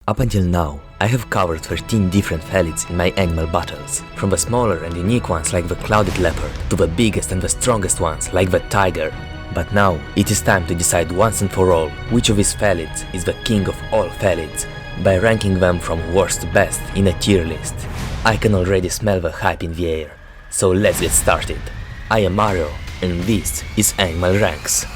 Up until now, I have covered 13 different felids in my animal battles, from the smaller and unique ones like the Clouded Leopard to the biggest and the strongest ones like the tiger. But now, it is time to decide once and for all which of these felids is the king of all felids, by ranking them from worst to best in a tier list. I can already smell the hype in the air, so let's get started. I am Mario, and this is Animal Ranks.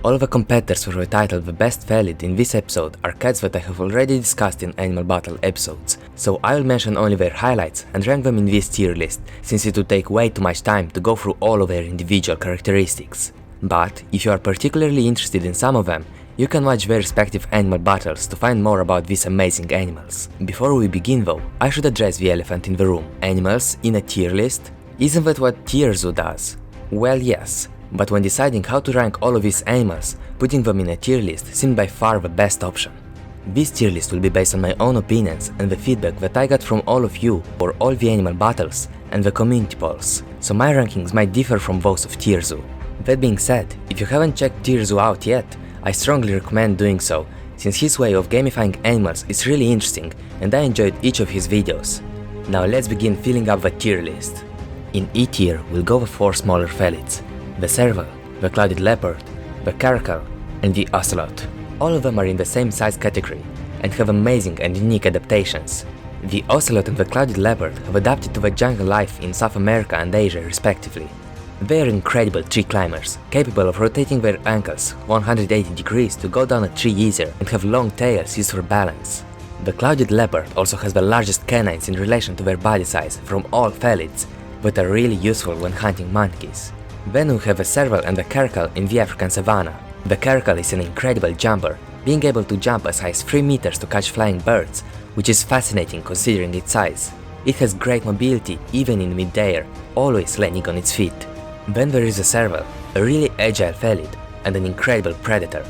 All the competitors for the title of the best felid in this episode are cats that I have already discussed in Animal Battle episodes, so I will mention only their highlights and rank them in this tier list, since it would take way too much time to go through all of their individual characteristics. But if you are particularly interested in some of them, you can watch their respective animal battles to find more about these amazing animals. Before we begin though, I should address the elephant in the room. Animals in a tier list? Isn't that what Tier Zoo does? Well, yes. But when deciding how to rank all of these animals, putting them in a tier list seemed by far the best option. This tier list will be based on my own opinions and the feedback that I got from all of you for all the animal battles and the community polls, so my rankings might differ from those of Tier Zoo. That being said, if you haven't checked Tier Zoo out yet, I strongly recommend doing so, since his way of gamifying animals is really interesting and I enjoyed each of his videos. Now let's begin filling up the tier list. In E tier we'll go with 4 smaller felids: the serval, the Clouded Leopard, the caracal, and the ocelot. All of them are in the same size category and have amazing and unique adaptations. The ocelot and the Clouded Leopard have adapted to the jungle life in South America and Asia respectively. They are incredible tree climbers, capable of rotating their ankles 180 degrees to go down a tree easier and have long tails used for balance. The Clouded Leopard also has the largest canines in relation to their body size from all felids, but are really useful when hunting monkeys. Then we have the serval and the caracal in the African savanna. The caracal is an incredible jumper, being able to jump as high as 3 meters to catch flying birds, which is fascinating considering its size. It has great mobility even in mid-air, always landing on its feet. Then there is the serval, a really agile felid and an incredible predator.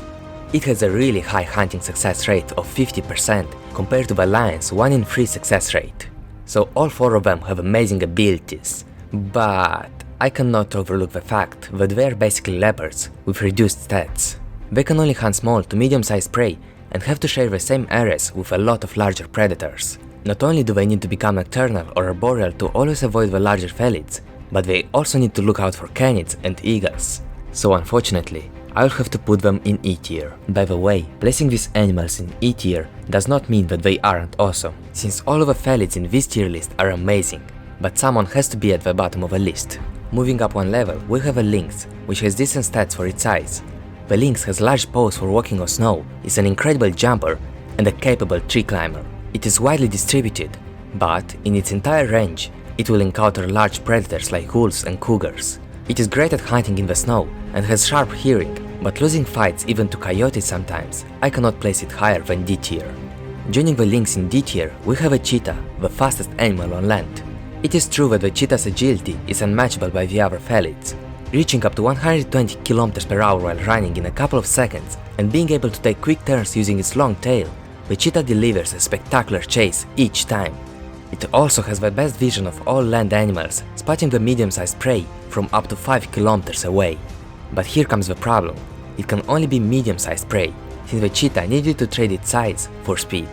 It has a really high hunting success rate of 50% compared to the lion's 1 in 3 success rate. So all 4 of them have amazing abilities, but I cannot overlook the fact that they are basically leopards with reduced stats. They can only hunt small to medium-sized prey and have to share the same areas with a lot of larger predators. Not only do they need to become nocturnal or arboreal to always avoid the larger felids, but they also need to look out for canids and eagles. So unfortunately, I'll have to put them in E tier. By the way, placing these animals in E tier does not mean that they aren't awesome, since all of the felids in this tier list are amazing, but someone has to be at the bottom of a list. Moving up 1 level, we have a lynx, which has decent stats for its size. The lynx has large paws for walking on snow, is an incredible jumper, and a capable tree climber. It is widely distributed, but in its entire range, it will encounter large predators like wolves and cougars. It is great at hunting in the snow and has sharp hearing, but losing fights even to coyotes sometimes, I cannot place it higher than D tier. Joining the lynx in D tier, we have a cheetah, the fastest animal on land. It is true that the cheetah's agility is unmatchable by the other felids, reaching up to 120 km per hour while running in a couple of seconds and being able to take quick turns using its long tail. The cheetah delivers a spectacular chase each time. It also has the best vision of all land animals, spotting the medium-sized prey from up to 5 km away. But here comes the problem: it can only be medium-sized prey, since the cheetah needed to trade its size for speed.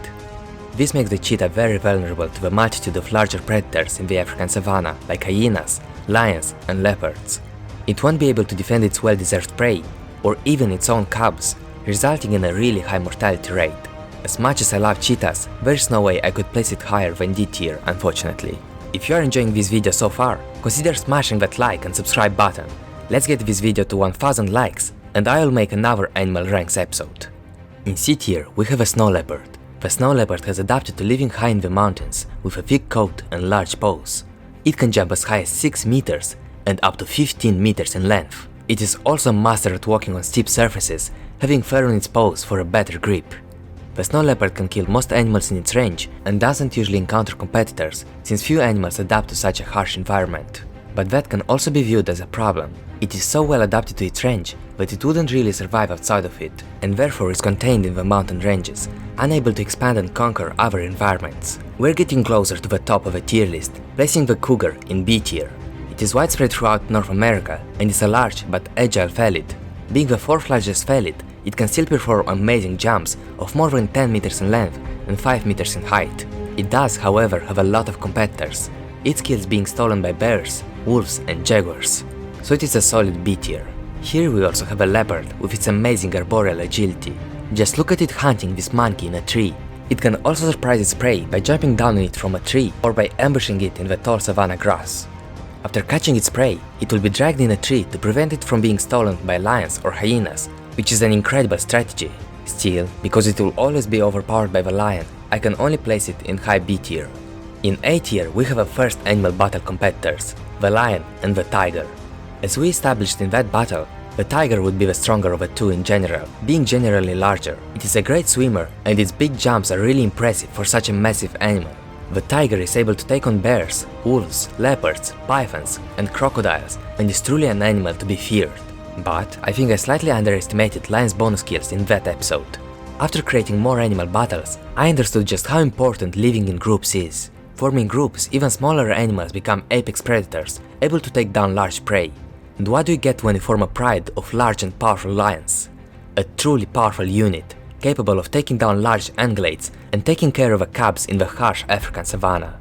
This makes the cheetah very vulnerable to the multitude of larger predators in the African savanna, like hyenas, lions, and leopards. It won't be able to defend its well-deserved prey, or even its own cubs, resulting in a really high mortality rate. As much as I love cheetahs, there's no way I could place it higher than D tier, unfortunately. If you are enjoying this video so far, consider smashing that like and subscribe button. Let's get this video to 1000 likes, and I'll make another Animal Ranks episode. In C tier, we have a snow leopard. The snow leopard has adapted to living high in the mountains, with a thick coat and large paws. It can jump as high as 6 meters and up to 15 meters in length. It is also a master at walking on steep surfaces, having fur on its paws for a better grip. The snow leopard can kill most animals in its range and doesn't usually encounter competitors, since few animals adapt to such a harsh environment. But that can also be viewed as a problem. It is so well adapted to its range that it wouldn't really survive outside of it, and therefore is contained in the mountain ranges, unable to expand and conquer other environments. We're getting closer to the top of a tier list, placing the cougar in B tier. It is widespread throughout North America and is a large but agile felid. Being the 4th largest felid, it can still perform amazing jumps of more than 10 meters in length and 5 meters in height. It does, however, have a lot of competitors, its kills being stolen by bears, wolves and jaguars, so it is a solid B tier. Here we also have a leopard with its amazing arboreal agility. Just look at it hunting this monkey in a tree. It can also surprise its prey by jumping down on it from a tree or by ambushing it in the tall savanna grass. After catching its prey, it will be dragged in a tree to prevent it from being stolen by lions or hyenas, which is an incredible strategy. Still, because it will always be overpowered by the lion, I can only place it in high B tier. In A tier we have our first animal battle competitors, the lion and the tiger. As we established in that battle, the tiger would be the stronger of the two in general, being generally larger. It is a great swimmer and its big jumps are really impressive for such a massive animal. The tiger is able to take on bears, wolves, leopards, pythons and crocodiles and is truly an animal to be feared. But I think I slightly underestimated lion's bonus skills in that episode. After creating more animal battles, I understood just how important living in groups is. Forming groups, even smaller animals become apex predators, able to take down large prey. And what do you get when you form a pride of large and powerful lions? A truly powerful unit, capable of taking down large ungulates and taking care of the cubs in the harsh African savanna.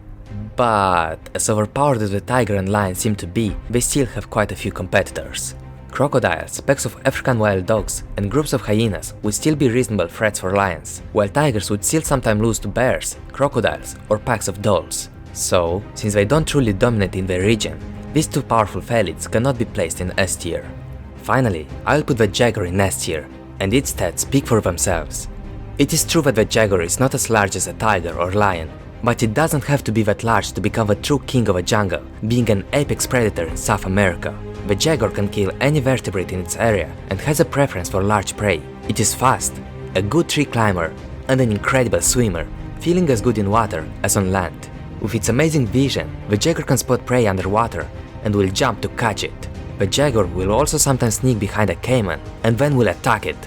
But as overpowered as the tiger and lion seem to be, they still have quite a few competitors. Crocodiles, packs of African wild dogs, and groups of hyenas would still be reasonable threats for lions, while tigers would still sometimes lose to bears, crocodiles, or packs of dolls. So, since they don't truly dominate in their region, these two powerful felids cannot be placed in S tier. Finally, I'll put the jaguar in S tier, and its stats speak for themselves. It is true that the jaguar is not as large as a tiger or lion, but it doesn't have to be that large to become the true king of a jungle, being an apex predator in South America. The jaguar can kill any vertebrate in its area and has a preference for large prey. It is fast, a good tree climber, and an incredible swimmer, feeling as good in water as on land. With its amazing vision, the jaguar can spot prey underwater and will jump to catch it. The jaguar will also sometimes sneak behind a caiman and then will attack it,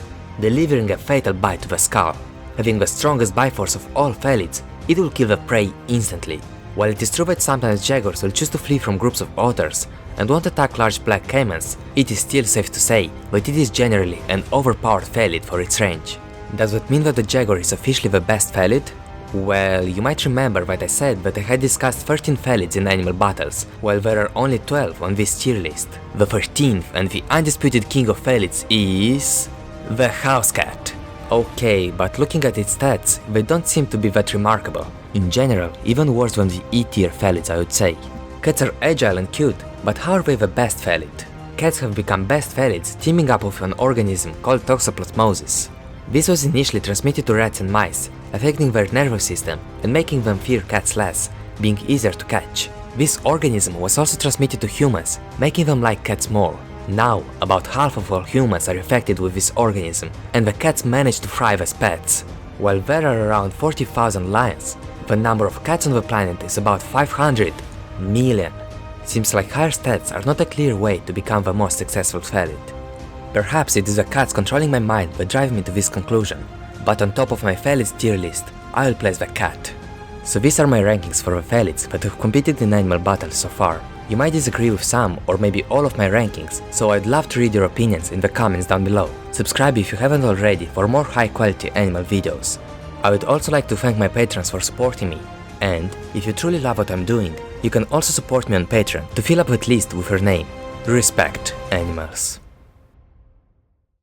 delivering a fatal bite to the skull. Having the strongest bite force of all felids, it will kill the prey instantly. While it is true that sometimes jaguars will choose to flee from groups of otters and won't attack large black caimans, it is still safe to say that it is generally an overpowered felid for its range. Does that mean that the jaguar is officially the best felid? Well, you might remember that I said that I had discussed 13 felids in animal battles, while there are only 12 on this tier list. The 13th and the undisputed king of felids is... the house cat. Okay, but looking at its stats, they don't seem to be that remarkable. In general, even worse than the E tier felids, I would say. Cats are agile and cute, but how are they the best felid? Cats have become best felids teaming up with an organism called toxoplasmosis. This was initially transmitted to rats and mice, affecting their nervous system and making them fear cats less, being easier to catch. This organism was also transmitted to humans, making them like cats more. Now, about half of all humans are infected with this organism, and the cats manage to thrive as pets. While there are around 40,000 lions, the number of cats on the planet is about 500 million. Seems like higher stats are not a clear way to become the most successful felid. Perhaps it is the cats controlling my mind that drive me to this conclusion, but on top of my felids tier list, I will place the cat. So these are my rankings for the felids that have competed in animal battles so far. You might disagree with some or maybe all of my rankings, so I'd love to read your opinions in the comments down below. Subscribe if you haven't already for more high quality animal videos. I would also like to thank my patrons for supporting me, and if you truly love what I'm doing, you can also support me on Patreon to fill up that list with your name. Respect, animals.